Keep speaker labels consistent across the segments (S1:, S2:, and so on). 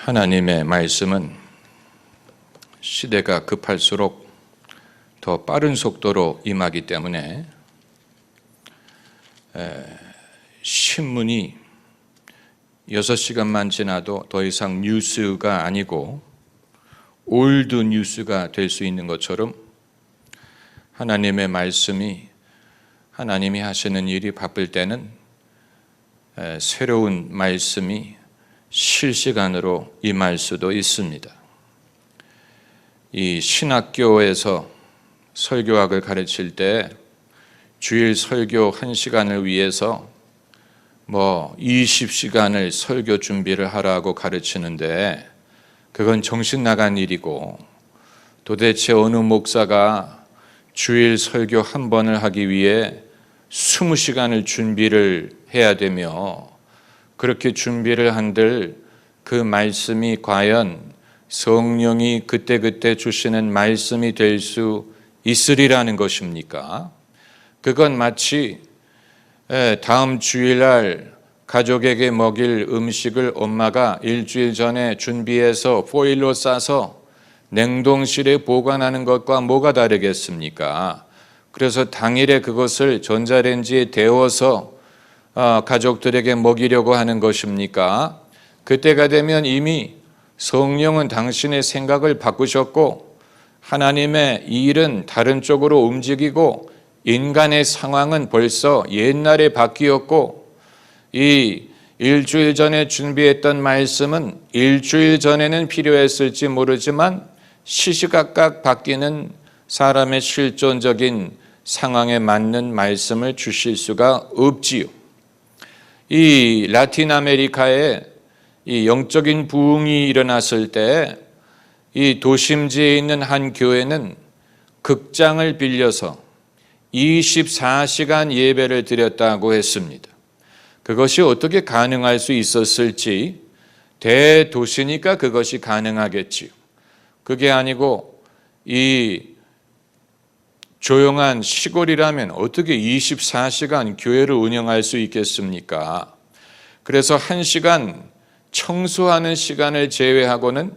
S1: 하나님의 말씀은 시대가 급할수록 더 빠른 속도로 임하기 때문에 신문이 6시간만 지나도 더 이상 뉴스가 아니고 올드 뉴스가 될 수 있는 것처럼 하나님의 말씀이 하나님이 하시는 일이 바쁠 때는 새로운 말씀이 실시간으로 임할 수도 있습니다. 이 신학교에서 설교학을 가르칠 때 주일 설교 1시간을 위해서 20시간을 설교 준비를 하라고 가르치는데 그건 정신 나간 일이고, 도대체 어느 목사가 주일 설교 한 번을 하기 위해 20시간을 준비를 해야 되며, 그렇게 준비를 한들 그 말씀이 과연 성령이 그때그때 주시는 말씀이 될 수 있으리라는 것입니까? 그건 마치 다음 주일날 가족에게 먹일 음식을 엄마가 일주일 전에 준비해서 포일로 싸서 냉동실에 보관하는 것과 뭐가 다르겠습니까? 그래서 당일에 그것을 전자레인지에 데워서 가족들에게 먹이려고 하는 것입니까? 그때가 되면 이미 성령은 당신의 생각을 바꾸셨고 하나님의 일은 다른 쪽으로 움직이고 인간의 상황은 벌써 옛날에 바뀌었고, 이 일주일 전에 준비했던 말씀은 일주일 전에는 필요했을지 모르지만 시시각각 바뀌는 사람의 실존적인 상황에 맞는 말씀을 주실 수가 없지요. 이 라틴 아메리카에 이 영적인 부흥이 일어났을 때 이 도심지에 있는 한 교회는 극장을 빌려서 24시간 예배를 드렸다고 했습니다. 그것이 어떻게 가능할 수 있었을지, 대도시니까 그것이 가능하겠지요. 그게 아니고 이 조용한 시골이라면 어떻게 24시간 교회를 운영할 수 있겠습니까? 그래서 1시간 청소하는 시간을 제외하고는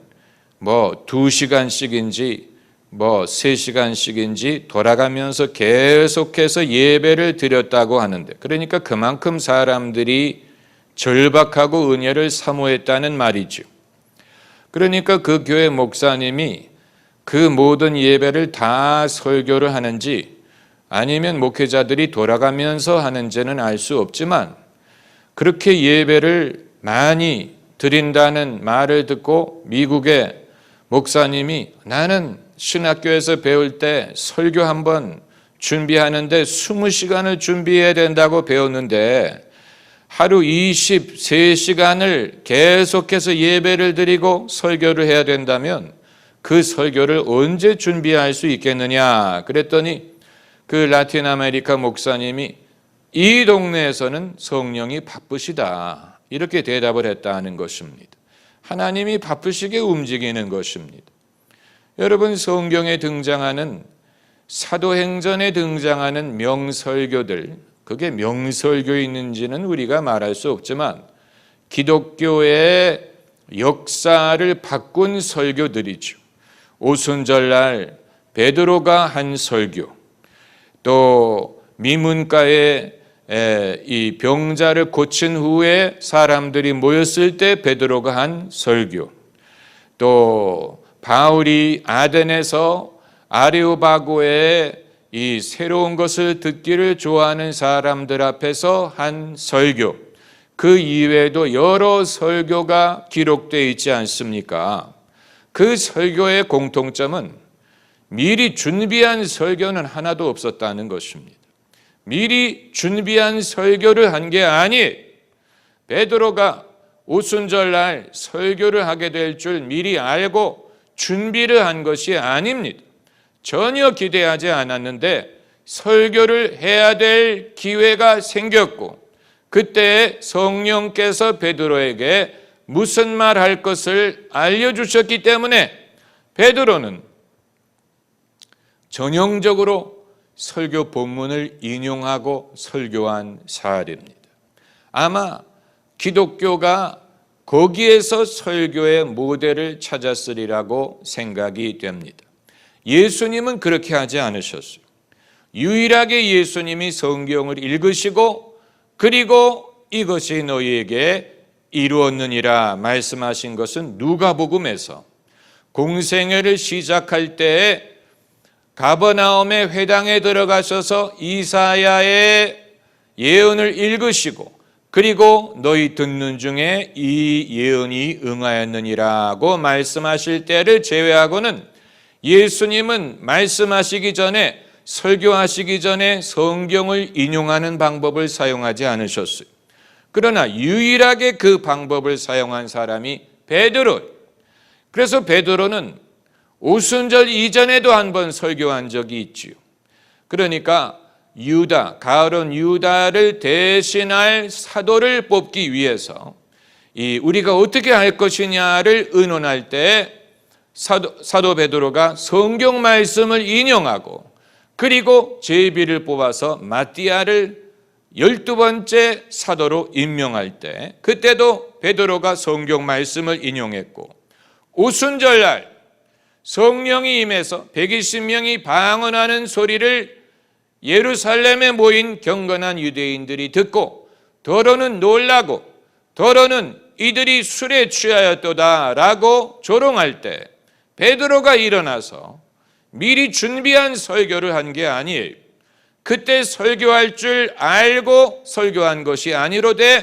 S1: 2시간씩인지 3시간씩인지 돌아가면서 계속해서 예배를 드렸다고 하는데, 그러니까 그만큼 사람들이 절박하고 은혜를 사모했다는 말이죠. 그러니까 그 교회 목사님이 그 모든 예배를 다 설교를 하는지 아니면 목회자들이 돌아가면서 하는지는 알 수 없지만, 그렇게 예배를 많이 드린다는 말을 듣고 미국의 목사님이, 나는 신학교에서 배울 때 설교 한 번 준비하는데 20시간을 준비해야 된다고 배웠는데 하루 23시간을 계속해서 예배를 드리고 설교를 해야 된다면 그 설교를 언제 준비할 수 있겠느냐 그랬더니, 그 라틴 아메리카 목사님이 이 동네에서는 성령이 바쁘시다 이렇게 대답을 했다는 것입니다. 하나님이 바쁘시게 움직이는 것입니다. 여러분, 성경에 등장하는, 사도행전에 등장하는 명설교들, 그게 명설교인지는 우리가 말할 수 없지만 기독교의 역사를 바꾼 설교들이죠. 오순절날 베드로가 한 설교, 또 미문가에 이 병자를 고친 후에 사람들이 모였을 때 베드로가 한 설교, 또 바울이 아덴에서 아레오바고에 이 새로운 것을 듣기를 좋아하는 사람들 앞에서 한 설교, 그 이외에도 여러 설교가 기록되어 있지 않습니까? 그 설교의 공통점은 미리 준비한 설교는 하나도 없었다는 것입니다. 미리 준비한 설교를 한 게 아니에요. 베드로가 오순절날 설교를 하게 될 줄 미리 알고 준비를 한 것이 아닙니다. 전혀 기대하지 않았는데 설교를 해야 될 기회가 생겼고, 그때 성령께서 베드로에게 무슨 말 할 것을 알려주셨기 때문에 베드로는 전형적으로 설교 본문을 인용하고 설교한 사례입니다. 아마 기독교가 거기에서 설교의 모델을 찾았으리라고 생각이 됩니다. 예수님은 그렇게 하지 않으셨어요. 유일하게 예수님이 성경을 읽으시고 그리고 이것이 너희에게 이루었느니라 말씀하신 것은 누가복음에서 공생애를 시작할 때에 가버나움의 회당에 들어가셔서 이사야의 예언을 읽으시고 그리고 너희 듣는 중에 이 예언이 응하였느니라고 말씀하실 때를 제외하고는 예수님은 말씀하시기 전에 설교하시기 전에 성경을 인용하는 방법을 사용하지 않으셨어요. 그러나 유일하게 그 방법을 사용한 사람이 베드로. 그래서 베드로는 오순절 이전에도 한번 설교한 적이 있지요. 그러니까 유다, 가룟 유다를 대신할 사도를 뽑기 위해서 우리가 어떻게 할 것이냐를 의논할 때 사도 베드로가 성경 말씀을 인용하고 그리고 제비를 뽑아서 마띠아를 12번째 사도로 임명할 때 그때도 베드로가 성경 말씀을 인용했고 오순절날 성령이 임해서 120명이 방언하는 소리를 예루살렘에 모인 경건한 유대인들이 듣고 더러는 놀라고 더러는 이들이 술에 취하였도다 라고 조롱할 때 베드로가 일어나서 미리 준비한 설교를 한 게 아니에요. 그때 설교할 줄 알고 설교한 것이 아니로되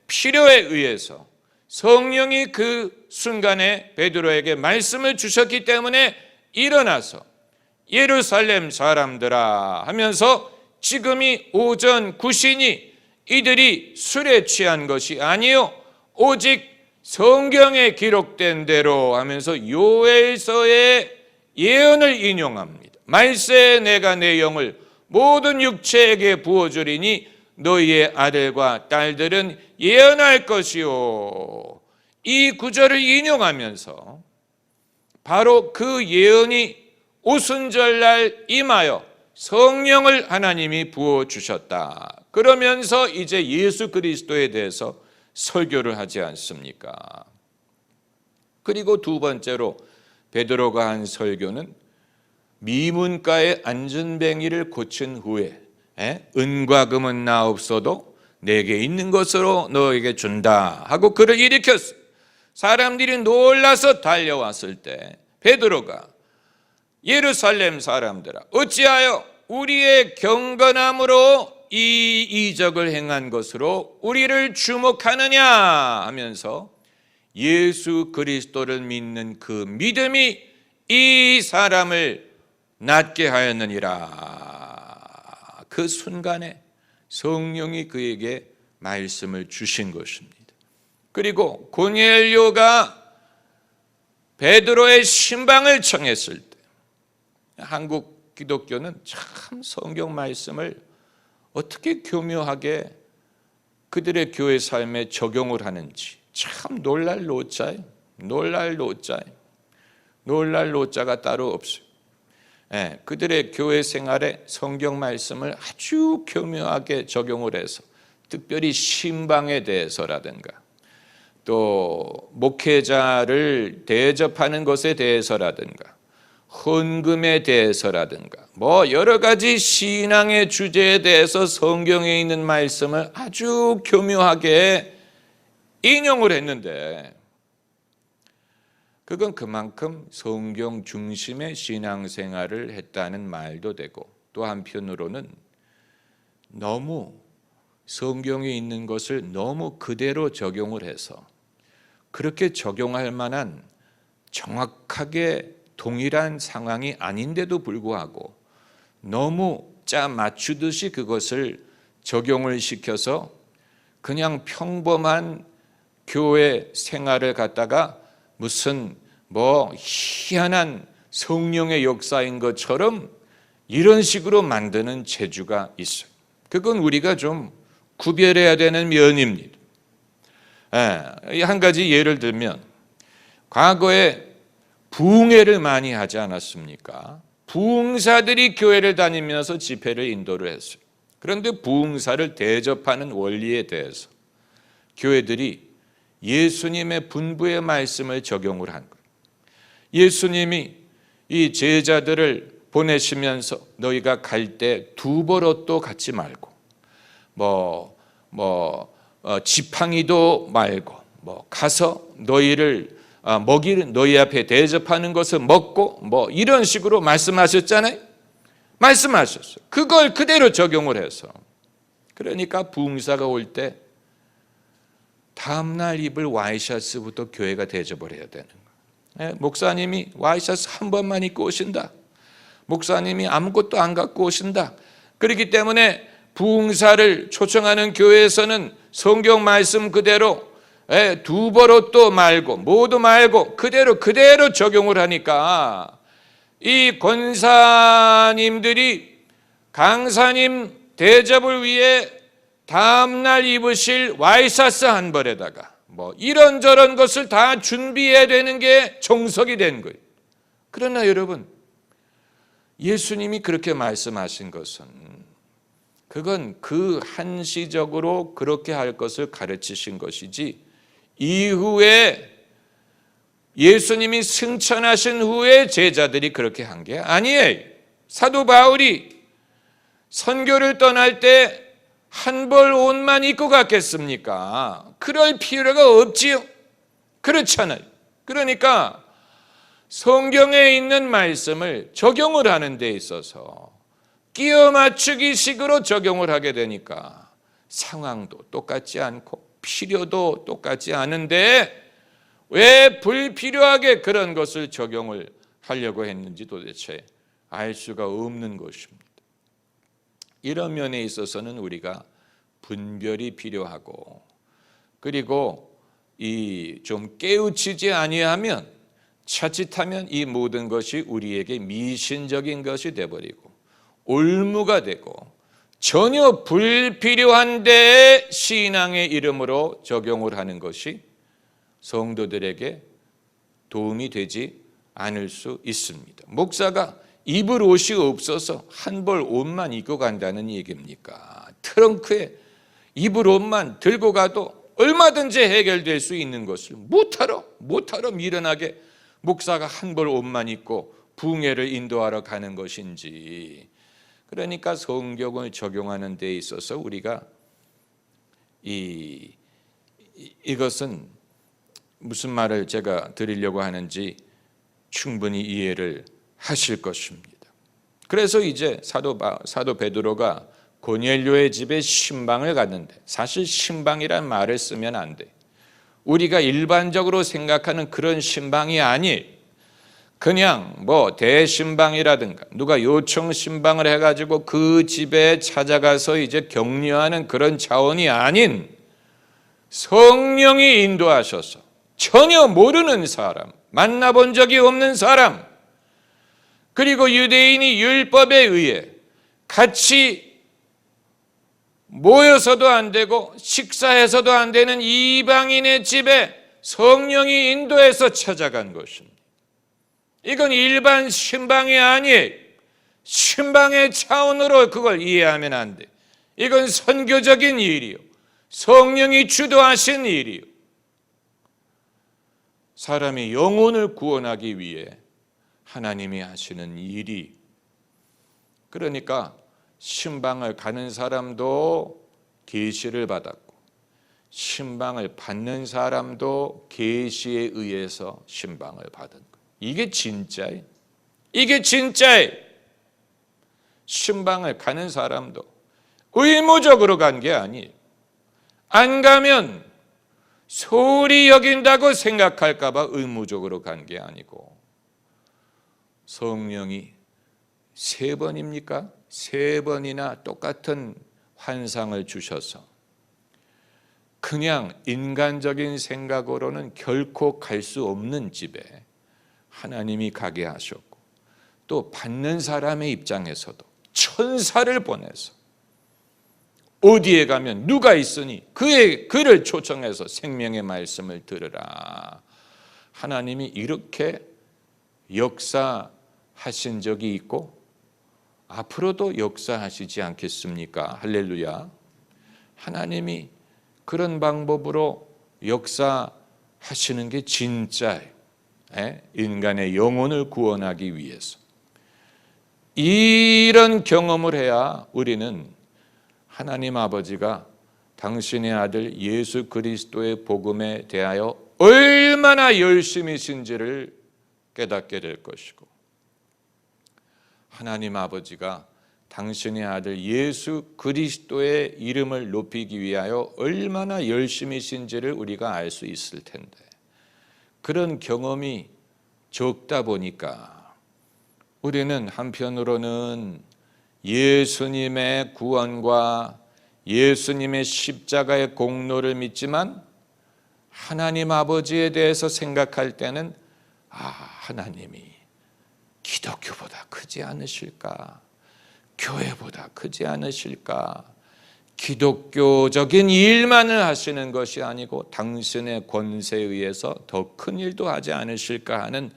S1: 필요에 의해서 성령이 그 순간에 베드로에게 말씀을 주셨기 때문에 일어나서 예루살렘 사람들아 하면서 지금이 오전 9시니 이들이 술에 취한 것이 아니요 오직 성경에 기록된 대로 하면서 요엘서의 예언을 인용합니다. 말세에 내가 내 영을 모든 육체에게 부어주리니 너희의 아들과 딸들은 예언할 것이요. 이 구절을 인용하면서 바로 그 예언이 오순절날 임하여 성령을 하나님이 부어주셨다. 그러면서 이제 예수 그리스도에 대해서 설교를 하지 않습니까? 그리고 두 번째로 베드로가 한 설교는 미문가의 안전뱅이를 고친 후에 은과 금은 나 없어도 내게 있는 것으로 너에게 준다 하고 그를 일으켰어요. 사람들이 놀라서 달려왔을 때 베드로가 예루살렘 사람들아 어찌하여 우리의 경건함으로 이 이적을 행한 것으로 우리를 주목하느냐 하면서 예수 그리스도를 믿는 그 믿음이 이 사람을 낫게 하였느니라. 그 순간에 성령이 그에게 말씀을 주신 것입니다. 그리고 고넬료가 베드로의 신방을 청했을 때 한국 기독교는 참 성경 말씀을 어떻게 교묘하게 그들의 교회 삶에 적용을 하는지 참 놀랄 노자예요. 놀랄 노자가 따로 없어요. 그들의 교회 생활에 성경 말씀을 아주 교묘하게 적용을 해서 특별히 신방에 대해서라든가 또 목회자를 대접하는 것에 대해서라든가 헌금에 대해서라든가 뭐 여러 가지 신앙의 주제에 대해서 성경에 있는 말씀을 아주 교묘하게 인용을 했는데 그건 그만큼 성경 중심의 신앙생활을 했다는 말도 되고 또 한편으로는 너무 성경에 있는 것을 너무 그대로 적용을 해서 그렇게 적용할 만한 정확하게 동일한 상황이 아닌데도 불구하고 너무 짜 맞추듯이 그것을 적용을 시켜서 그냥 평범한 교회 생활을 갖다가 무슨 뭐 희한한 성령의 역사인 것처럼 이런 식으로 만드는 재주가 있어요. 그건 우리가 좀 구별해야 되는 면입니다. 한 가지 예를 들면 과거에 부흥회를 많이 하지 않았습니까? 부흥사들이 교회를 다니면서 집회를 인도를 했어요. 그런데 부흥사를 대접하는 원리에 대해서 교회들이 예수님의 분부의 말씀을 적용을 한 거예요. 예수님이 이 제자들을 보내시면서 너희가 갈 때 두버릇도 갖지 말고 지팡이도 말고 가서 너희를 먹이는 너희 앞에 대접하는 것을 먹고 이런 식으로 말씀하셨잖아요. 말씀하셨어요. 그걸 그대로 적용을 해서 그러니까 부흥사가 올 때 다음날 입을 와이셔츠부터 교회가 대접을 해야 되는 거예요. 목사님이 와이셔츠 한 번만 입고 오신다. 목사님이 아무것도 안 갖고 오신다. 그렇기 때문에 부흥사를 초청하는 교회에서는 성경 말씀 그대로 두버릇도 말고 모두 말고 그대로 적용을 하니까 이 권사님들이 강사님 대접을 위해 다음날 입으실 와이셔츠 한 벌에다가 이런저런 것을 다 준비해야 되는 게 정석이 된 거예요. 그러나 여러분, 예수님이 그렇게 말씀하신 것은 그건 그 한시적으로 그렇게 할 것을 가르치신 것이지 이후에 예수님이 승천하신 후에 제자들이 그렇게 한 게 아니에요. 사도 바울이 선교를 떠날 때 한 벌 옷만 입고 갔겠습니까? 그럴 필요가 없지요. 그렇잖아요. 그러니까 성경에 있는 말씀을 적용을 하는 데 있어서 끼워 맞추기 식으로 적용을 하게 되니까 상황도 똑같지 않고 필요도 똑같지 않은데 왜 불필요하게 그런 것을 적용을 하려고 했는지 도대체 알 수가 없는 것입니다. 이런 면에 있어서는 우리가 분별이 필요하고 그리고 이 좀 깨우치지 아니하면 자칫하면 이 모든 것이 우리에게 미신적인 것이 되어버리고 올무가 되고 전혀 불필요한데 신앙의 이름으로 적용을 하는 것이 성도들에게 도움이 되지 않을 수 있습니다. 목사가 입을 옷이 없어서 한 벌 옷만 입고 간다는 얘기입니까? 트렁크에 입을 옷만 들고 가도 얼마든지 해결될 수 있는 것을 못하러 미련하게 목사가 한 벌 옷만 입고 부흥회를 인도하러 가는 것인지. 그러니까 성경을 적용하는 데 있어서 우리가 이것은 무슨 말을 제가 드리려고 하는지 충분히 이해를 하실 것입니다. 그래서 이제 사도 베드로가 고넬료의 집에 신방을 갔는데 사실 신방이란 말을 쓰면 안 돼. 우리가 일반적으로 생각하는 그런 신방이 아니에요. 그냥 대신방이라든가 누가 요청 신방을 해가지고 그 집에 찾아가서 이제 격려하는 그런 차원이 아닌 성령이 인도하셔서 전혀 모르는 사람, 만나본 적이 없는 사람, 그리고 유대인이 율법에 의해 같이 모여서도 안 되고 식사해서도 안 되는 이방인의 집에 성령이 인도해서 찾아간 것입니다. 이건 일반 신방이 아니에요. 신방의 차원으로 그걸 이해하면 안 돼. 이건 선교적인 일이요, 성령이 주도하신 일이요, 사람이 영혼을 구원하기 위해 하나님이 하시는 일이. 그러니까 신방을 가는 사람도 계시를 받았고 신방을 받는 사람도 계시에 의해서 신방을 받은 거예요. 이게 진짜예요. 이게 진짜예요. 신방을 가는 사람도 의무적으로 간 게 아니에요. 안 가면 소홀히 여긴다고 생각할까 봐 의무적으로 간 게 아니고 성령이 3번입니까? 3번이나 똑같은 환상을 주셔서 그냥 인간적인 생각으로는 결코 갈 수 없는 집에 하나님이 가게 하셨고 또 받는 사람의 입장에서도 천사를 보내서 어디에 가면 누가 있으니 그를 초청해서 생명의 말씀을 들으라. 하나님이 이렇게 역사하신 적이 있고 앞으로도 역사하시지 않겠습니까? 할렐루야. 하나님이 그런 방법으로 역사하시는 게 진짜예요. 인간의 영혼을 구원하기 위해서. 이런 경험을 해야 우리는 하나님 아버지가 당신의 아들 예수 그리스도의 복음에 대하여 얼마나 열심이신지를 깨닫게 될 것이고, 하나님 아버지가 당신의 아들 예수 그리스도의 이름을 높이기 위하여 얼마나 열심이신지를 우리가 알 수 있을 텐데, 그런 경험이 적다 보니까 우리는 한편으로는 예수님의 구원과 예수님의 십자가의 공로를 믿지만 하나님 아버지에 대해서 생각할 때는 하나님이 기독교보다 크지 않으실까? 교회보다 크지 않으실까? 기독교적인 일만을 하시는 것이 아니고 당신의 권세에 의해서 더 큰 일도 하지 않으실까 하는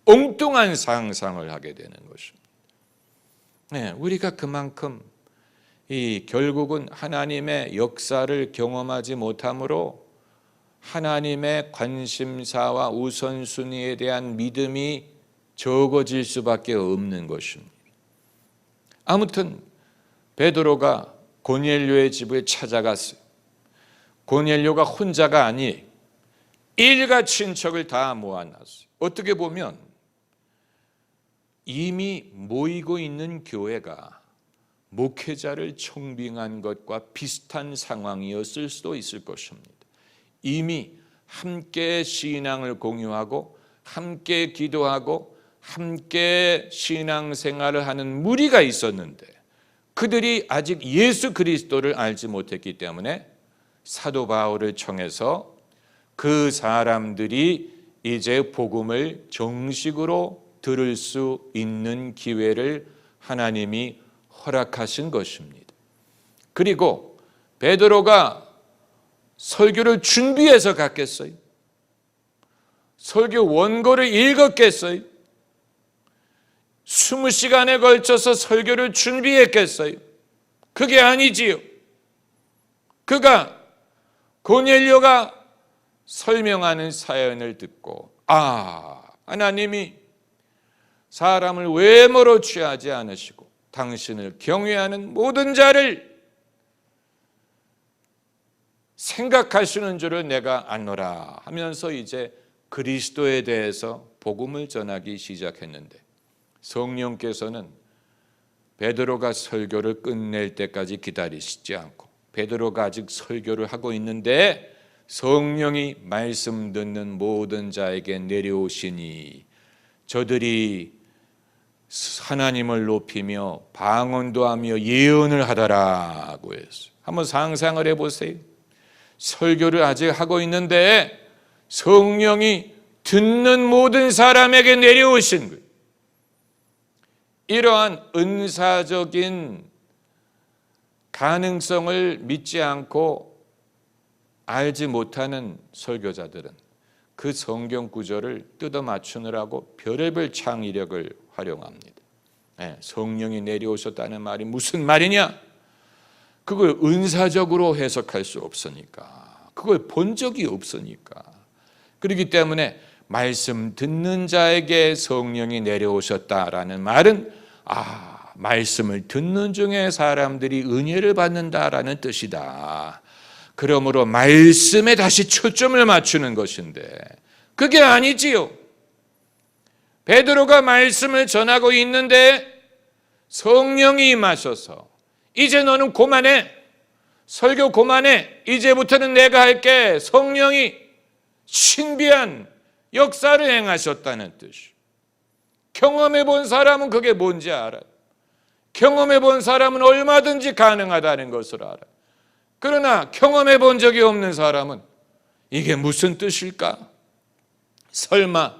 S1: 엉뚱한 상상을 하게 되는 것입니다. 우리가 그만큼 결국은 하나님의 역사를 경험하지 못함으로 하나님의 관심사와 우선순위에 대한 믿음이 적어질 수밖에 없는 것입니다. 아무튼 베드로가 고넬료의 집을 찾아갔어요. 고넬료가 혼자가 아니 일가 친척을 다 모아놨어요. 어떻게 보면 이미 모이고 있는 교회가 목회자를 청빙한 것과 비슷한 상황이었을 수도 있을 것입니다. 이미 함께 신앙을 공유하고 함께 기도하고 함께 신앙생활을 하는 무리가 있었는데 그들이 아직 예수 그리스도를 알지 못했기 때문에 사도 바울을 청해서 그 사람들이 이제 복음을 정식으로 들을 수 있는 기회를 하나님이 허락하신 것입니다. 그리고 베드로가 설교를 준비해서 갔겠어요? 설교 원고를 읽었겠어요? 20시간에 걸쳐서 설교를 준비했겠어요? 그게 아니지요. 그가 고넬료가 설명하는 사연을 듣고 하나님이 사람을 외모로 취하지 않으시고 당신을 경외하는 모든 자를 생각하시는 줄을 내가 안노라 하면서 이제 그리스도에 대해서 복음을 전하기 시작했는데, 성령께서는 베드로가 설교를 끝낼 때까지 기다리시지 않고 베드로가 아직 설교를 하고 있는데 성령이 말씀 듣는 모든 자에게 내려오시니 저들이 하나님을 높이며 방언도 하며 예언을 하더라고 했어요. 한번 상상을 해보세요. 설교를 아직 하고 있는데 성령이 듣는 모든 사람에게 내려오신 거예요. 이러한 은사적인 가능성을 믿지 않고 알지 못하는 설교자들은 그 성경 구절을 뜯어 맞추느라고 별의별 창의력을 활용합니다. 성령이 내려오셨다는 말이 무슨 말이냐? 그걸 은사적으로 해석할 수 없으니까, 그걸 본 적이 없으니까. 그렇기 때문에 말씀 듣는 자에게 성령이 내려오셨다라는 말은 말씀을 듣는 중에 사람들이 은혜를 받는다라는 뜻이다. 그러므로 말씀에 다시 초점을 맞추는 것인데 그게 아니지요. 베드로가 말씀을 전하고 있는데 성령이 임하셔서 이제 너는 그만해. 설교 그만해. 이제부터는 내가 할게. 성령이 신비한 역사를 행하셨다는 뜻이에요. 경험해 본 사람은 그게 뭔지 알아요. 경험해 본 사람은 얼마든지 가능하다는 것을 알아요. 그러나 경험해 본 적이 없는 사람은 이게 무슨 뜻일까? 설마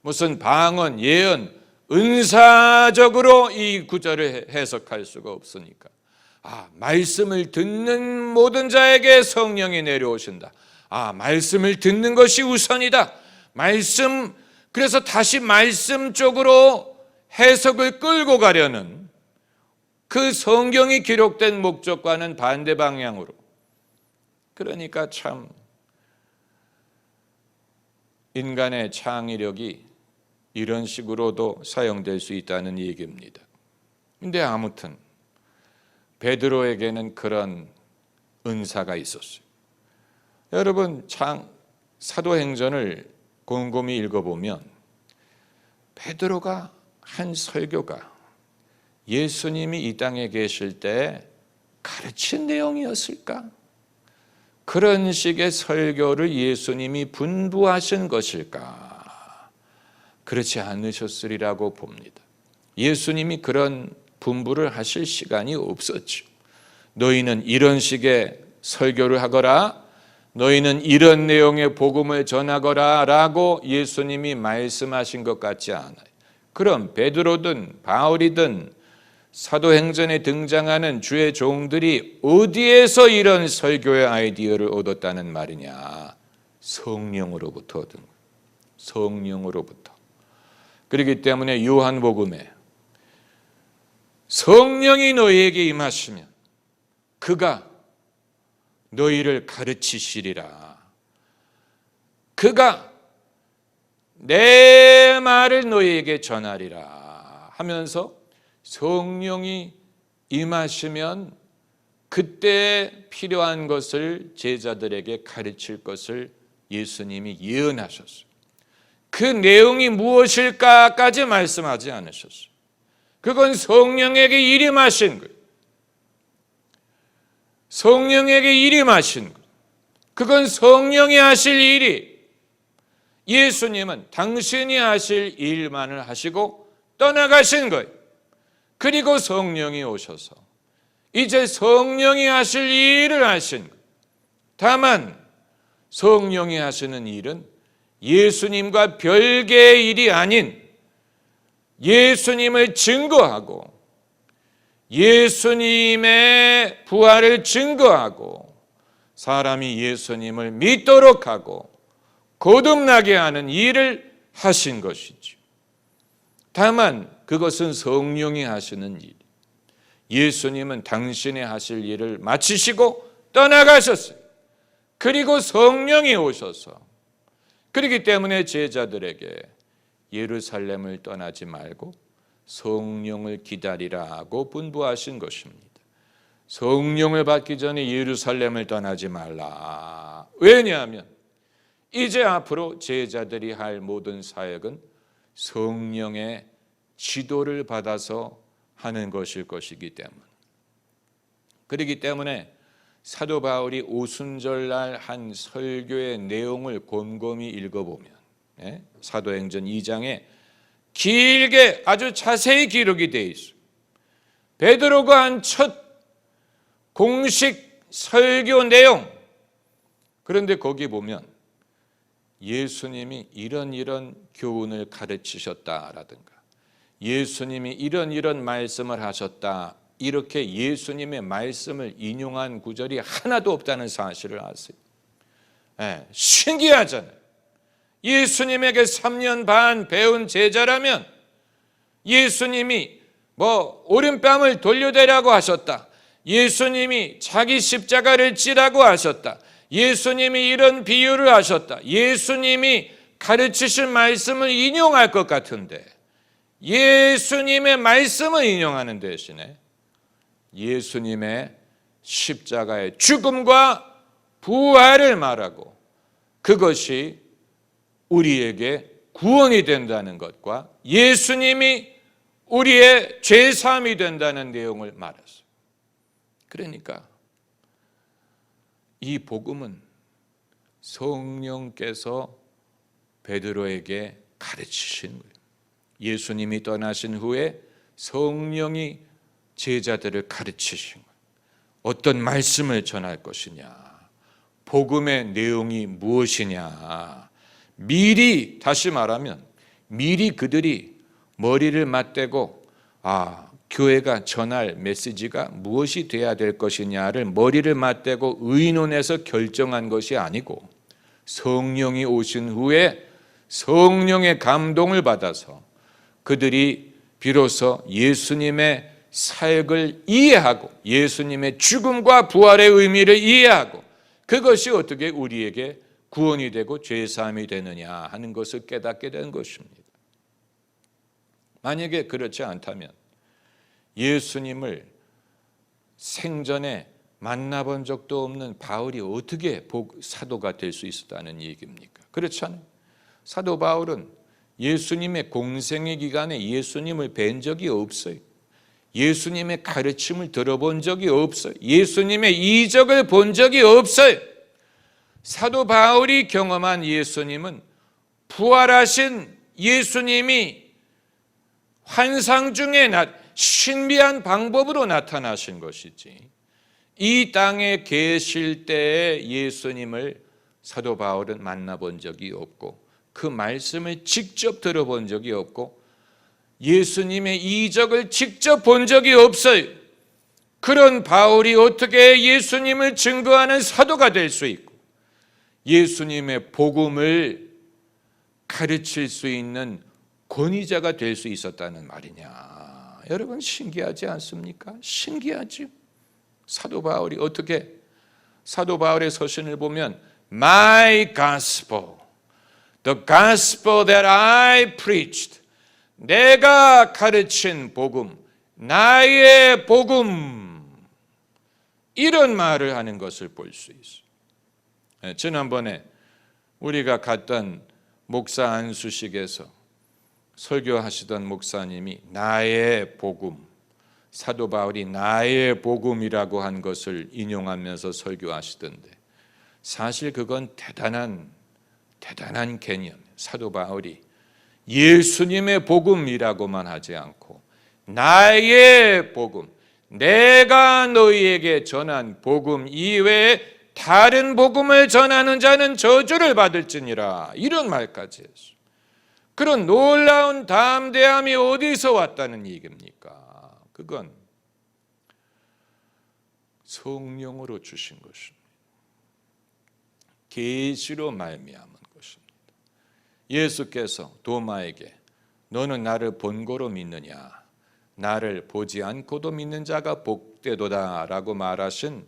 S1: 무슨 방언, 예언, 은사적으로 이 구절을 해석할 수가 없으니까 말씀을 듣는 모든 자에게 성령이 내려오신다. 말씀을 듣는 것이 우선이다. 그래서 다시 말씀 쪽으로 해석을 끌고 가려는 그 성경이 기록된 목적과는 반대 방향으로. 그러니까 참 인간의 창의력이 이런 식으로도 사용될 수 있다는 얘기입니다. 근데 아무튼 베드로에게는 그런 은사가 있었어요. 여러분 사도행전을 곰곰이 읽어보면 베드로가 한 설교가 예수님이 이 땅에 계실 때 가르친 내용이었을까? 그런 식의 설교를 예수님이 분부하신 것일까? 그렇지 않으셨으리라고 봅니다. 예수님이 그런 분부를 하실 시간이 없었죠. 너희는 이런 식의 설교를 하거라, 너희는 이런 내용의 복음을 전하거라 라고 예수님이 말씀하신 것 같지 않아요. 그럼 베드로든 바울이든 사도행전에 등장하는 주의 종들이 어디에서 이런 설교의 아이디어를 얻었다는 말이냐? 성령으로부터 얻은 거예요. 성령으로부터. 그렇기 때문에 요한복음에 성령이 너희에게 임하시면 그가 너희를 가르치시리라. 그가 내 말을 너희에게 전하리라 하면서 성령이 임하시면 그때 필요한 것을 제자들에게 가르칠 것을 예수님이 예언하셨어요. 그 내용이 무엇일까까지 말씀하지 않으셨어요. 그건 성령에게 일임하신 거예요. 성령에게 일임하신 거예요. 그건 성령이 하실 일이, 예수님은 당신이 하실 일만을 하시고 떠나가신 거예요. 그리고 성령이 오셔서 이제 성령이 하실 일을 하신 거예요. 다만 성령이 하시는 일은 예수님과 별개의 일이 아닌 예수님을 증거하고 예수님의 부활을 증거하고 사람이 예수님을 믿도록 하고 거듭나게 하는 일을 하신 것이죠. 다만 그것은 성령이 하시는 일. 예수님은 당신의 하실 일을 마치시고 떠나가셨어요. 그리고 성령이 오셔서, 그렇기 때문에 제자들에게 예루살렘을 떠나지 말고 성령을 기다리라고 분부하신 것입니다. 성령을 받기 전에 예루살렘을 떠나지 말라. 왜냐하면 이제 앞으로 제자들이 할 모든 사역은 성령의 지도를 받아서 하는 것일 것이기 때문에, 그렇기 때문에 사도 바울이 오순절날 한 설교의 내용을 곰곰이 읽어보면 사도행전 2장에 길게 아주 자세히 기록이 되어 있어요. 베드로가 한 첫 공식 설교 내용, 그런데 거기 보면 예수님이 이런 교훈을 가르치셨다라든가 예수님이 이런 말씀을 하셨다, 이렇게 예수님의 말씀을 인용한 구절이 하나도 없다는 사실을 아세요? 신기하잖아요. 예수님에게 3년 반 배운 제자라면 예수님이 오른뺨을 돌려대라고 하셨다, 예수님이 자기 십자가를 지라고 하셨다, 예수님이 이런 비유를 하셨다, 예수님이 가르치신 말씀을 인용할 것 같은데 예수님의 말씀을 인용하는 대신에 예수님의 십자가의 죽음과 부활을 말하고 그것이 우리에게 구원이 된다는 것과 예수님이 우리의 죄사함이 된다는 내용을 말했어요. 그러니까 이 복음은 성령께서 베드로에게 가르치신 거예요. 예수님이 떠나신 후에 성령이 제자들을 가르치신 거예요. 어떤 말씀을 전할 것이냐, 복음의 내용이 무엇이냐, 미리, 다시 말하면 미리 그들이 머리를 맞대고 교회가 전할 메시지가 무엇이 돼야 될 것이냐를 머리를 맞대고 의논해서 결정한 것이 아니고 성령이 오신 후에 성령의 감동을 받아서 그들이 비로소 예수님의 사역을 이해하고 예수님의 죽음과 부활의 의미를 이해하고 그것이 어떻게 우리에게 구원이 되고 죄사함이 되느냐 하는 것을 깨닫게 된 것입니다. 만약에 그렇지 않다면 예수님을 생전에 만나본 적도 없는 바울이 어떻게 사도가 될 수 있었다는 얘기입니까? 그렇지 않아요? 사도 바울은 예수님의 공생의 기간에 예수님을 뵌 적이 없어요. 예수님의 가르침을 들어본 적이 없어요. 예수님의 이적을 본 적이 없어요. 사도 바울이 경험한 예수님은 부활하신 예수님이 환상 중에 신비한 방법으로 나타나신 것이지, 이 땅에 계실 때의 예수님을 사도 바울은 만나본 적이 없고 그 말씀을 직접 들어본 적이 없고 예수님의 이적을 직접 본 적이 없어요. 그런 바울이 어떻게 예수님을 증거하는 사도가 될 수 있고 예수님의 복음을 가르칠 수 있는 권위자가 될 수 있었다는 말이냐? 여러분, 신기하지 않습니까? 신기하지? 사도 바울이 어떻게, 사도 바울의 서신을 보면 My gospel, the gospel that I preached, 내가 가르친 복음, 나의 복음, 이런 말을 하는 것을 볼 수 있어요. 지난번에 우리가 갔던 목사 안수식에서 설교하시던 목사님이 나의 복음, 사도 바울이 나의 복음이라고 한 것을 인용하면서 설교하시던데, 사실 그건 대단한 개념. 사도 바울이 예수님의 복음이라고만 하지 않고 나의 복음, 내가 너희에게 전한 복음 이외에 다른 복음을 전하는 자는 저주를 받을지니라, 이런 말까지 했어요. 그런 놀라운 담대함이 어디서 왔다는 얘기입니까? 그건 성령으로 주신 것입니다. 계시로 말미암은 것입니다. 예수께서 도마에게 너는 나를 본고로 믿느냐, 나를 보지 않고도 믿는 자가 복되도다 라고 말하신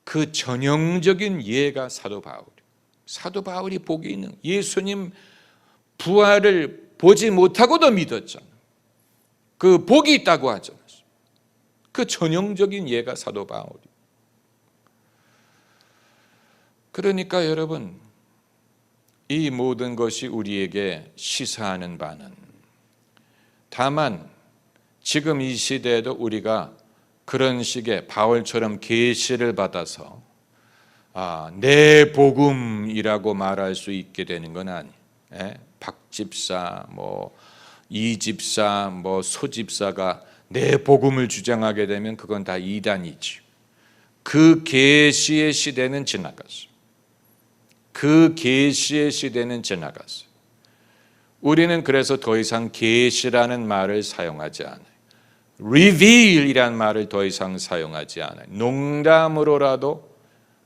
S1: 그 전형적인 예가 사도 바울이에요. 사도 바울이 복이 있는, 예수님 부활을 보지 못하고도 믿었잖아요. 그 복이 있다고 하잖아요. 그 전형적인 예가 사도 바울이에요. 그러니까 여러분, 이 모든 것이 우리에게 시사하는 바는, 다만 지금 이 시대에도 우리가 그런 식의 바울처럼 계시를 받아서 내 복음이라고 말할 수 있게 되는 건 아니에요. 박 집사, 이 집사, 소 집사가 내 복음을 주장하게 되면 그건 다 이단이지. 그 계시의 시대는 지나갔어요. 그 계시의 시대는 지나갔어요. 우리는 그래서 더 이상 계시라는 말을 사용하지 않아요. reveal이라는 말을 더 이상 사용하지 않아요. 농담으로라도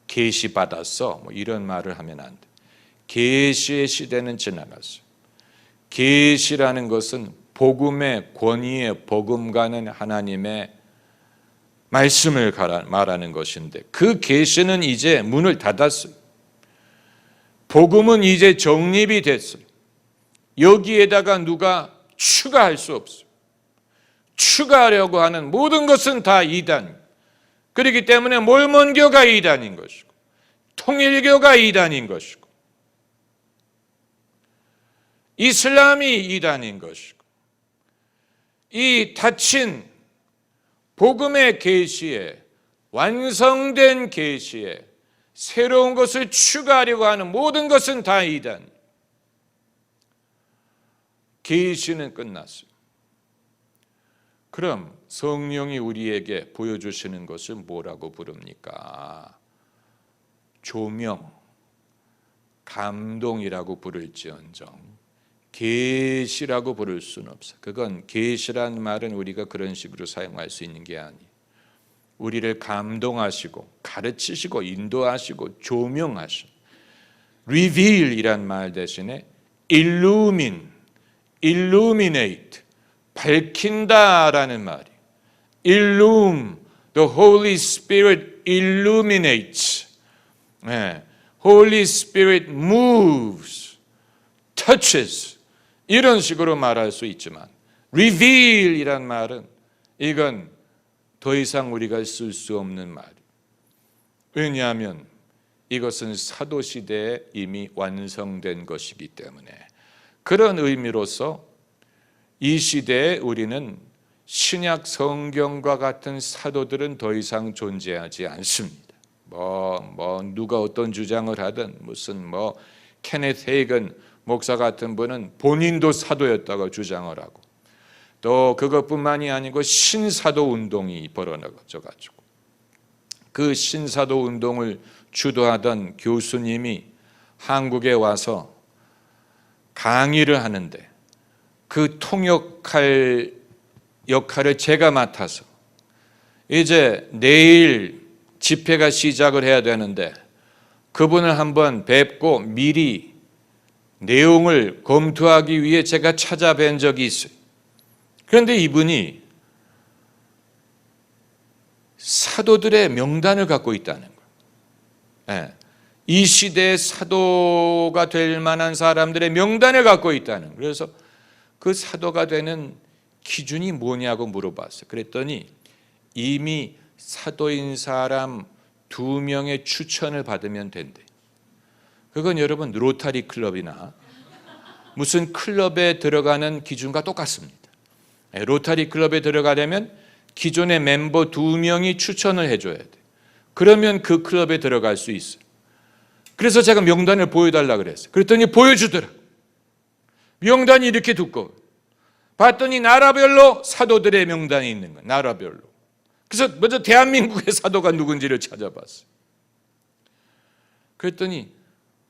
S1: 계시 받았어, 이런 말을 하면 안 돼. 계시의 시대는 지나갔어요. 계시라는 것은 복음의 권위에 버금가는 하나님의 말씀을 말하는 것인데, 그 계시는 이제 문을 닫았어요. 복음은 이제 정립이 됐어요. 여기에다가 누가 추가할 수 없어요. 추가하려고 하는 모든 것은 다 이단. 그렇기 때문에 몰몬교가 이단인 것이고 통일교가 이단인 것이고 이슬람이 이단인 것이고, 이 닫힌 복음의 계시에, 완성된 계시에 새로운 것을 추가하려고 하는 모든 것은 다 이단. 계시는 끝났어요. 그럼 성령이 우리에게 보여주시는 것을 뭐라고 부릅니까? 조명, 감동이라고 부를지언정 계시라고 부를 수는 없어요. 그건 계시라는 말은 우리가 그런 식으로 사용할 수 있는 게 아니에요. 우리를 감동하시고 가르치시고 인도하시고 조명하시고, reveal이란 말 대신에 illuminate, 밝힌다라는 말이, illume, the Holy Spirit illuminates. Holy Spirit moves, touches 이런 식으로 말할 수 있지만 reveal이란 말은 이건 더 이상 우리가 쓸 수 없는 말이에요. 왜냐하면 이것은 사도시대에 이미 완성된 것이기 때문에 그런 의미로서 이 시대에 우리는 신약 성경과 같은 사도들은 더 이상 존재하지 않습니다. 누가 어떤 주장을 하든 무슨 케네스 헤이건 목사 같은 분은 본인도 사도였다고 주장을 하고 또 그것뿐만이 아니고 신사도 운동이 벌어져 가지고 그 신사도 운동을 주도하던 교수님이 한국에 와서 강의를 하는데 그 통역할 역할을 제가 맡아서 이제 내일 집회가 시작을 해야 되는데 그분을 한번 뵙고 미리 내용을 검토하기 위해 제가 찾아뵌 적이 있어요. 그런데 이분이 사도들의 명단을 갖고 있다는 거예요. 이 시대의 사도가 될 만한 사람들의 명단을 갖고 있다는 거예요. 그래서 그 사도가 되는 기준이 뭐냐고 물어봤어요. 그랬더니 이미 사도인 사람 2명의 추천을 받으면 된대. 그건 여러분 로타리 클럽이나 무슨 클럽에 들어가는 기준과 똑같습니다. 로타리 클럽에 들어가려면 기존의 멤버 2명이 추천을 해줘야 돼. 그러면 그 클럽에 들어갈 수 있어요. 그래서 제가 명단을 보여달라 그랬어요. 그랬더니 보여주더라. 명단이 이렇게 두꺼워. 봤더니 나라별로 사도들의 명단이 있는 거예요. 나라별로. 그래서 먼저 대한민국의 사도가 누군지를 찾아봤어요. 그랬더니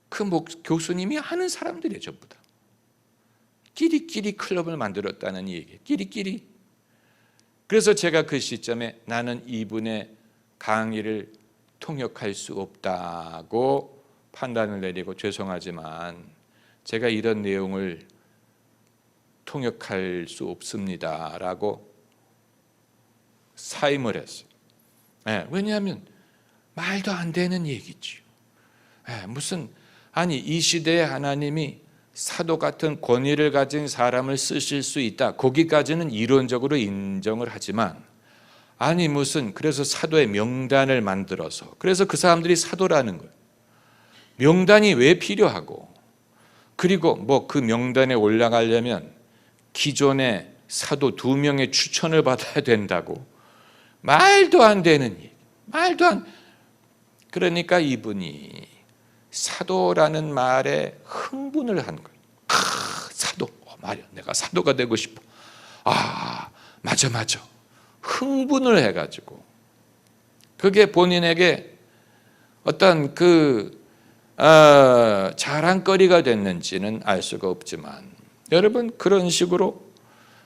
S1: 그 교수님이 아는 사람들이에요. 전부 다. 끼리끼리 클럽을 만들었다는 얘기예요. 끼리끼리. 그래서 제가 그 시점에 나는 이분의 강의를 통역할 수 없다고 판단을 내리고 죄송하지만 제가 이런 내용을 통역할 수 없습니다라고 사임을 했어요. 왜냐하면 말도 안 되는 얘기죠. 이 시대에 하나님이 사도 같은 권위를 가진 사람을 쓰실 수 있다. 거기까지는 이론적으로 인정을 하지만 그래서 사도의 명단을 만들어서 그래서 그 사람들이 사도라는 거예요. 명단이 왜 필요하고 그리고 그 명단에 올라가려면 기존의 사도 2명의 추천을 받아야 된다고 말도 안 되는 얘기. 그러니까 이분이 사도라는 말에 흥분을 한 거예요. 사도. 말이야. 내가 사도가 되고 싶어. 맞아. 흥분을 해가지고 그게 본인에게 어떤 자랑거리가 됐는지는 알 수가 없지만 여러분 그런 식으로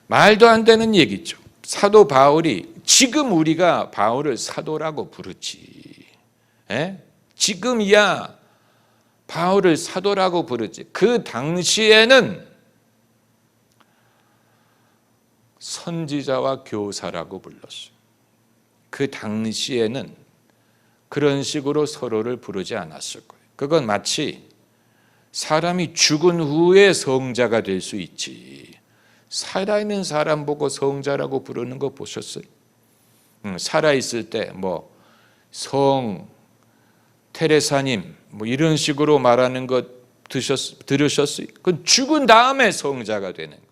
S1: 말도 안 되는 얘기죠. 사도 바울이 지금 우리가 바울을 사도라고 부르지. 지금이야 바울을 사도라고 부르지. 그 당시에는 선지자와 교사라고 불렀어요. 그 당시에는 그런 식으로 서로를 부르지 않았을 거예요. 그건 마치 사람이 죽은 후에 성자가 될 수 있지. 살아있는 사람 보고 성자라고 부르는 거 보셨어요? 살아있을 때 성 테레사님 이런 식으로 말하는 것 들으셨어요? 그건 죽은 다음에 성자가 되는 거예요.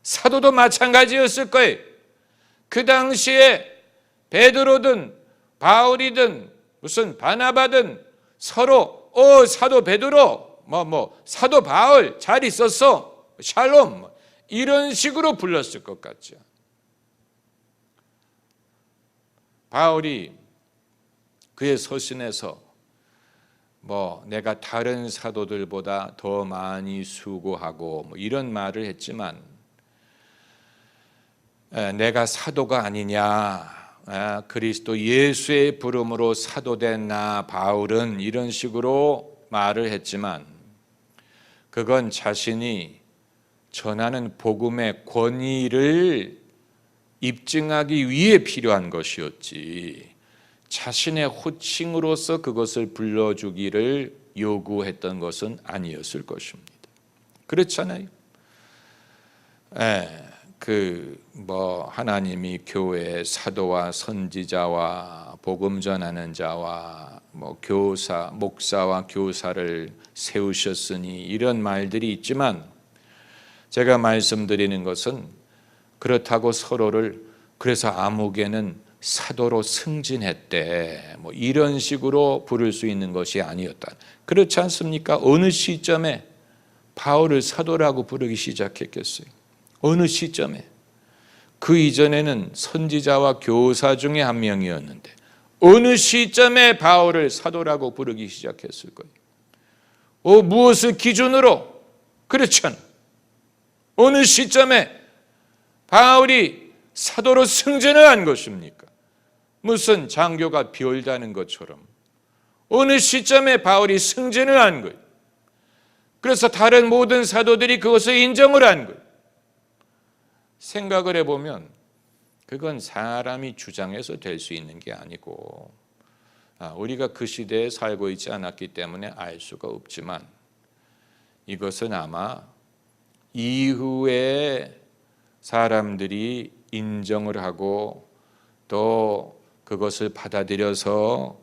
S1: 사도도 마찬가지였을 거예요. 그 당시에 베드로든 바울이든 무슨 바나바든 서로 사도 베드로 사도 바울 잘 있었어 샬롬 이런 식으로 불렀을 것 같죠. 바울이 그의 서신에서 내가 다른 사도들보다 더 많이 수고하고 이런 말을 했지만 내가 사도가 아니냐, 그리스도 예수의 부름으로 사도된 나 바울은 이런 식으로 말을 했지만 그건 자신이 전하는 복음의 권위를 입증하기 위해 필요한 것이었지 자신의 호칭으로서 그것을 불러주기를 요구했던 것은 아니었을 것입니다. 그렇잖아요. 하나님이 교회에 사도와 선지자와 복음 전하는 자와 교사, 목사와 교사를 세우셨으니 이런 말들이 있지만, 제가 말씀드리는 것은 그렇다고 서로를 그래서 아무개는 사도로 승진했대 이런 식으로 부를 수 있는 것이 아니었다. 그렇지 않습니까? 어느 시점에 바울을 사도라고 부르기 시작했겠어요? 어느 시점에? 그 이전에는 선지자와 교사 중에 한 명이었는데 어느 시점에 바울을 사도라고 부르기 시작했을 거예요? 무엇을 기준으로? 그렇지 않아요. 어느 시점에 바울이 사도로 승진을 한 것입니까? 무슨 장교가 비올다는 것처럼 어느 시점에 바울이 승진을 한 거예요. 그래서 다른 모든 사도들이 그것을 인정을 한 거예요. 생각을 해보면 그건 사람이 주장해서 될 수 있는 게 아니고, 우리가 그 시대에 살고 있지 않았기 때문에 알 수가 없지만, 이것은 아마 이후에 사람들이 인정을 하고 또 그것을 받아들여서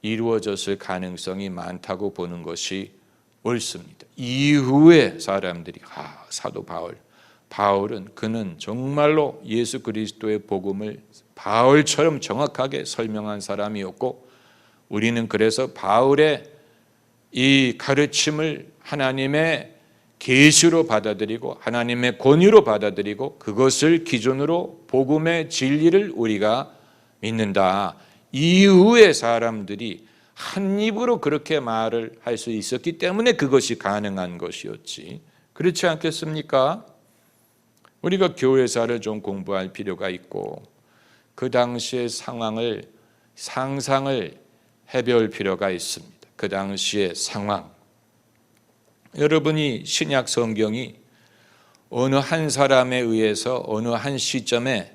S1: 이루어졌을 가능성이 많다고 보는 것이 옳습니다. 이후에 사람들이 사도 바울은 그는 정말로 예수 그리스도의 복음을 바울처럼 정확하게 설명한 사람이었고, 우리는 그래서 바울의 이 가르침을 하나님의 계시로 받아들이고 하나님의 권위로 받아들이고 그것을 기준으로 복음의 진리를 우리가 믿는다. 이후에 사람들이 한 입으로 그렇게 말을 할 수 있었기 때문에 그것이 가능한 것이었지. 그렇지 않겠습니까? 우리가 교회사를 좀 공부할 필요가 있고 그 당시의 상상을 해볼 필요가 있습니다. 그 당시의 상황. 여러분이 신약 성경이 어느 한 사람에 의해서 어느 한 시점에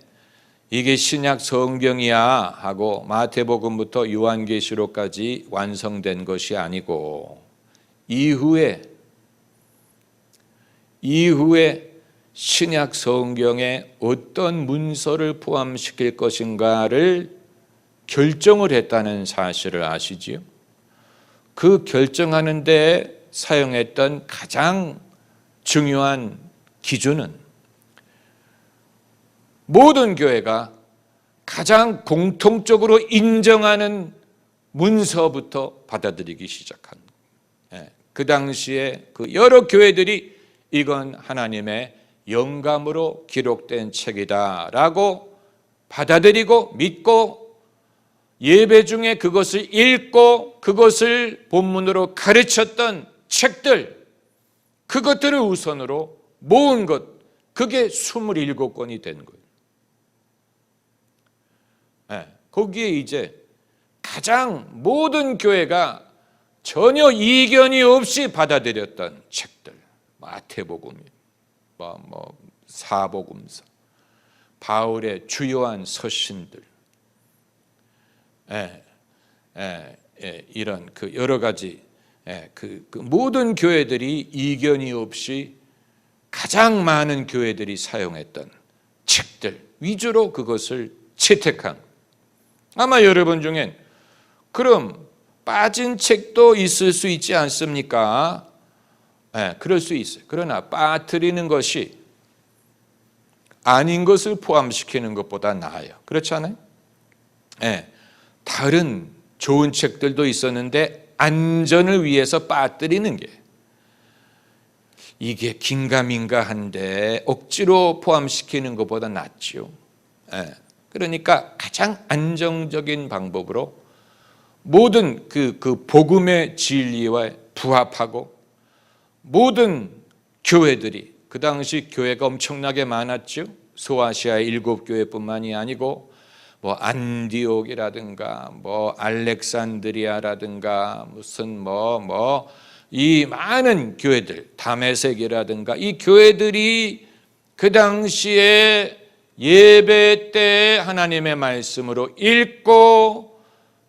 S1: 이게 신약 성경이야 하고 마태복음부터 요한계시록까지 완성된 것이 아니고 이후에 신약 성경에 어떤 문서를 포함시킬 것인가를 결정을 했다는 사실을 아시지요? 그 결정하는 데 사용했던 가장 중요한 기준은 모든 교회가 가장 공통적으로 인정하는 문서부터 받아들이기 시작한 거예요. 그 당시에 그 여러 교회들이 이건 하나님의 영감으로 기록된 책이다라고 받아들이고 믿고 예배 중에 그것을 읽고 그것을 본문으로 가르쳤던 책들, 그것들을 우선으로 모은 것, 그게 27권이 된 거예요. 거기에 이제 가장 모든 교회가 전혀 이견이 없이 받아들였던 책들, 마태복음, 사복음서, 바울의 주요한 서신들, 이런 그 여러 가지 그 모든 교회들이 이견이 없이 가장 많은 교회들이 사용했던 책들 위주로 그것을 채택한. 아마 여러분 중엔 그럼 빠진 책도 있을 수 있지 않습니까? 그럴 수 있어요. 그러나 빠뜨리는 것이 아닌 것을 포함시키는 것보다 나아요. 그렇지 않아요? 다른 좋은 책들도 있었는데 안전을 위해서 빠뜨리는 게 이게 긴가민가한데 억지로 포함시키는 것보다 낫죠. 그러니까 가장 안정적인 방법으로 모든 그 복음의 진리와 부합하고 모든 교회들이 그 당시 교회가 엄청나게 많았죠. 소아시아의 7교회뿐만이 아니고 안디옥이라든가 알렉산드리아라든가 무슨 이 많은 교회들, 다메섹이라든가 이 교회들이 그 당시에 예배 때 하나님의 말씀으로 읽고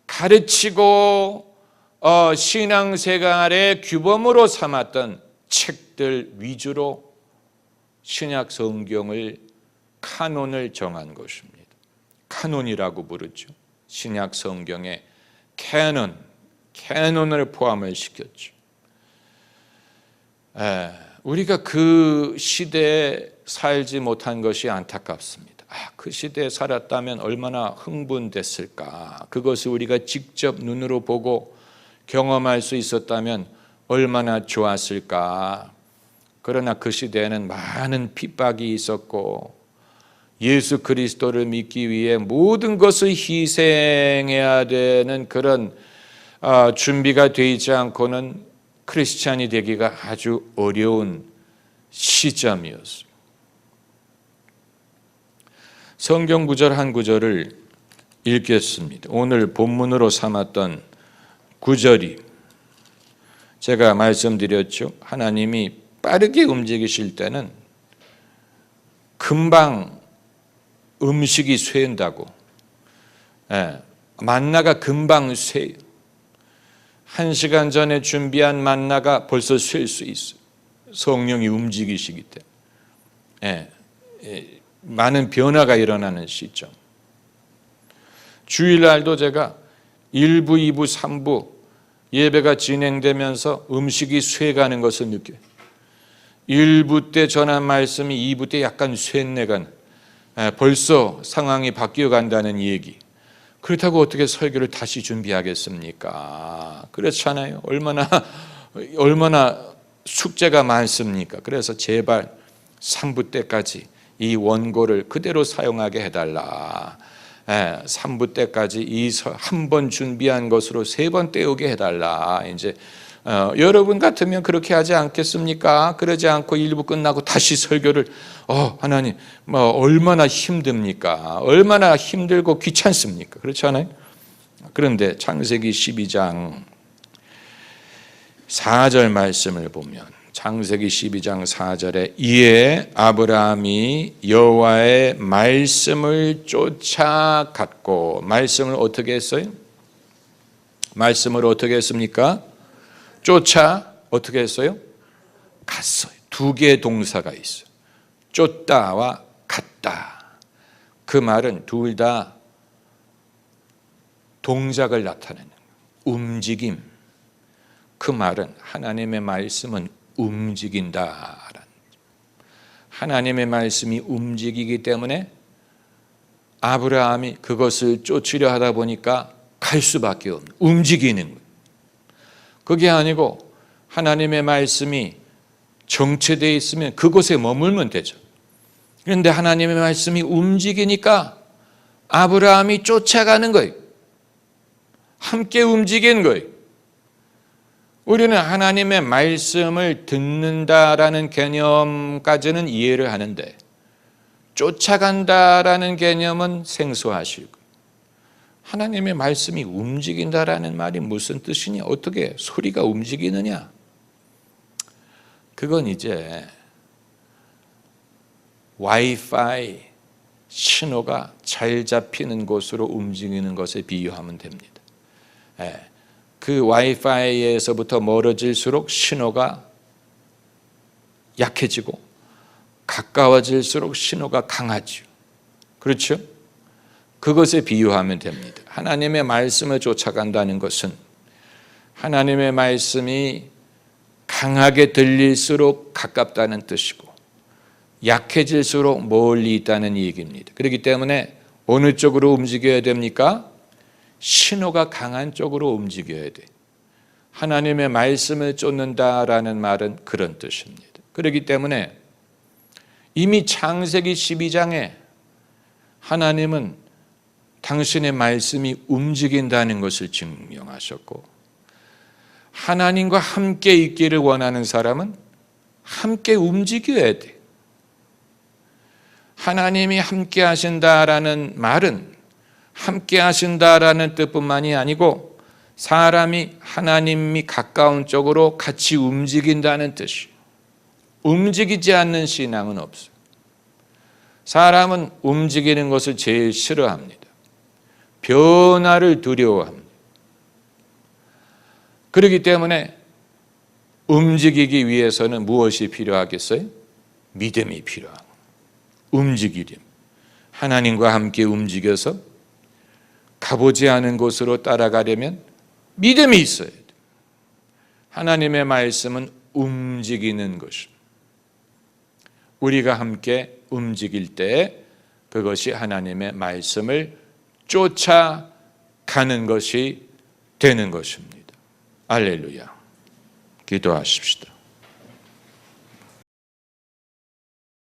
S1: 가르치고 신앙생활의 규범으로 삼았던 책들 위주로 신약 성경을 카논을 정한 것입니다. 카논이라고 부르죠. 신약 성경의 캐논을 포함을 시켰죠. 우리가 그 시대에 살지 못한 것이 안타깝습니다. 그 시대에 살았다면 얼마나 흥분됐을까. 그것을 우리가 직접 눈으로 보고 경험할 수 있었다면 얼마나 좋았을까. 그러나 그 시대에는 많은 핍박이 있었고 예수 그리스도를 믿기 위해 모든 것을 희생해야 되는 그런 준비가 되지 않고는 크리스찬이 되기가 아주 어려운 시점이었습니다. 성경 구절 한 구절을 읽겠습니다. 오늘 본문으로 삼았던 구절이 제가 말씀드렸죠. 하나님이 빠르게 움직이실 때는 금방 음식이 쇠인다고. 만나가 금방 쇠요. 1시간 전에 준비한 만나가 벌써 쇠일 수 있어요. 성령이 움직이시기 때문에. 많은 변화가 일어나는 시점. 주일날도 제가 1부, 2부, 3부 예배가 진행되면서 음식이 쇠가는 것을 느껴요. 1부 때 전한 말씀이 2부 때 약간 쇠내가 벌써 상황이 바뀌어 간다는 얘기. 그렇다고 어떻게 설교를 다시 준비하겠습니까? 그렇잖아요. 얼마나 숙제가 많습니까? 그래서 제발 3부 때까지 이 원고를 그대로 사용하게 해달라. 3부 때까지 이 한 번 준비한 것으로 3번 때우게 해달라. 이제 여러분 같으면 그렇게 하지 않겠습니까? 그러지 않고 1부 끝나고 다시 설교를 하나님 얼마나 힘듭니까? 얼마나 힘들고 귀찮습니까? 그렇지 않아요? 그런데 창세기 12장 4절 말씀을 보면 창세기 12장 4절에 이에 아브라함이 여호와의 말씀을 쫓아갔고 말씀을 어떻게 했어요? 말씀을 어떻게 했습니까? 쫓아 어떻게 했어요? 갔어요. 두 개의 동사가 있어요. 쫓다와 갔다. 그 말은 둘 다 동작을 나타내는 움직임. 그 말은 하나님의 말씀은 움직인다라는. 하나님의 말씀이 움직이기 때문에 아브라함이 그것을 쫓으려 하다 보니까 갈 수밖에 없는, 움직이는 거예요. 그게 아니고 하나님의 말씀이 정체되어 있으면 그곳에 머물면 되죠. 그런데 하나님의 말씀이 움직이니까 아브라함이 쫓아가는 거예요. 함께 움직이는 거예요. 우리는 하나님의 말씀을 듣는다라는 개념까지는 이해를 하는데 쫓아간다라는 개념은 생소하시고 하나님의 말씀이 움직인다라는 말이 무슨 뜻이냐? 어떻게 소리가 움직이느냐? 그건 이제 와이파이 신호가 잘 잡히는 곳으로 움직이는 것에 비유하면 됩니다. 그 와이파이에서부터 멀어질수록 신호가 약해지고 가까워질수록 신호가 강하죠. 그렇죠? 그것에 비유하면 됩니다. 하나님의 말씀을 쫓아간다는 것은 하나님의 말씀이 강하게 들릴수록 가깝다는 뜻이고 약해질수록 멀리 있다는 얘기입니다. 그렇기 때문에 어느 쪽으로 움직여야 됩니까? 신호가 강한 쪽으로 움직여야 돼. 하나님의 말씀을 쫓는다라는 말은 그런 뜻입니다. 그렇기 때문에 이미 창세기 12장에 하나님은 당신의 말씀이 움직인다는 것을 증명하셨고 하나님과 함께 있기를 원하는 사람은 함께 움직여야 돼. 하나님이 함께 하신다라는 말은 함께 하신다라는 뜻뿐만이 아니고 사람이 하나님이 가까운 쪽으로 같이 움직인다는 뜻이에요. 움직이지 않는 신앙은 없어요. 사람은 움직이는 것을 제일 싫어합니다. 변화를 두려워합니다. 그렇기 때문에 움직이기 위해서는 무엇이 필요하겠어요? 믿음이 필요하고, 움직이림. 하나님과 함께 움직여서 가보지 않은 곳으로 따라가려면 믿음이 있어야 돼요. 하나님의 말씀은 움직이는 것입니다. 우리가 함께 움직일 때 그것이 하나님의 말씀을 쫓아가는 것이 되는 것입니다. 할렐루야. 기도하십시다.